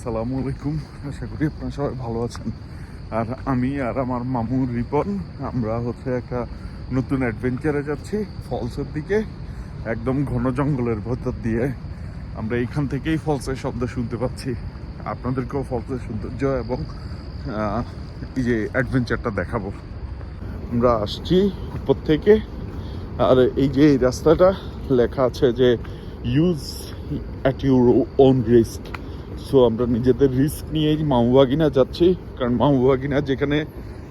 আসসালামু আলাইকুম। আশা করি আপনারা সবাই ভালো আছেন। আর আমি আর আমার মামু রিপন আমরা একটা নতুন অ্যাডভেঞ্চারে যাচ্ছি ফলসের দিকে, একদম ঘন জঙ্গলের ভেতর দিয়ে। আমরা এইখান থেকেই ফলসের শব্দ শুনতে পাচ্ছি। আপনাদেরকেও ফলসের সৌন্দর্য এবং এই যে অ্যাডভেঞ্চারটা দেখাবো। আমরা আসছি উপর থেকে, আর এই যে এই রাস্তাটা লেখা আছে যে use at your own risk. So আমরা নিজেদের রিস্ক নিয়েই মামুবাগিনা যাচ্ছি, কারণ মামুবাগিনা যেখানে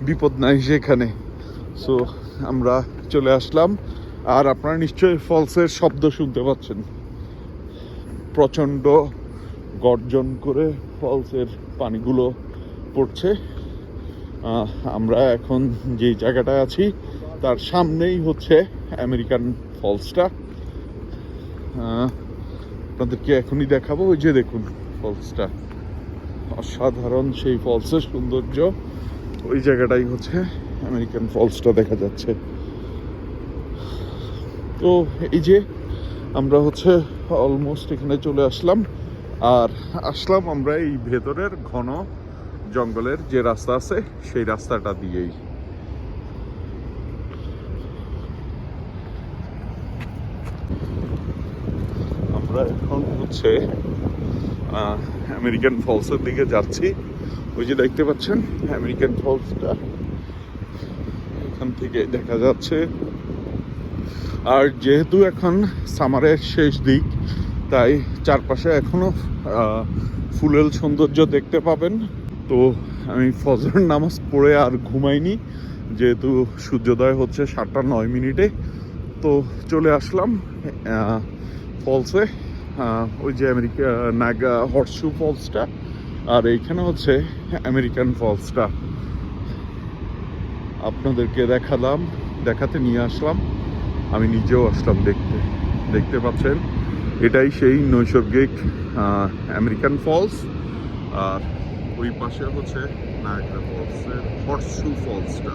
বিপদ নাই সেখানে। সো আমরা চলে আসলাম, আর আপনারা নিশ্চয়ই ফলসের শব্দ শুনতে পাচ্ছেন। প্রচণ্ড গর্জন করে ফলসের পানিগুলো পড়ছে। আমরা এখন যে জায়গাটায় আছি তার সামনেই হচ্ছে আমেরিকান ফলসটা। আপনাদেরকে এখনই দেখাবো। ওই যে দেখুন ফলসটা, অসাধারণ সেই ফলসের সৌন্দর্য। ওই জায়গাটাই হচ্ছে আমেরিকান ফলসটা দেখা যাচ্ছে। তো এই যে আমরা অলমোস্ট এখানে চলে আসলাম, আর আসলাম আমরা এই ভেতরের ঘন জঙ্গলের যে রাস্তা আছে সেই রাস্তাটা দিয়েই। আমরা এখন আমেরিকান ফলসের দিকে যাচ্ছি। ওই যে দেখতে পাচ্ছেন আমেরিকান ফলসটা এখান থেকে দেখা যাচ্ছে। আর যেহেতু এখন সামারের শেষ দিক, তাই চারপাশে এখনো ফুলেল সৌন্দর্য দেখতে পাবেন। তো আমি ফজর নামাজ পড়ে আর ঘুমাইনি, যেহেতু সূর্যোদয় হচ্ছে 7:09। তো চলে আসলাম ফলসে। ওই যে আমেরিকা নাগা হর্সশু ফলসটা, আর এইখানে হচ্ছে আমেরিকান ফলসটা আপনাদেরকে দেখাতে নিয়ে আসলাম। আমি নিজেও আসলাম দেখতে পাচ্ছেন এটাই সেই নৈসর্গিক আমেরিকান ফলস। আর ওই পাশে হচ্ছে নায়াগ্রা ফলসের হর্সশু ফলসটা।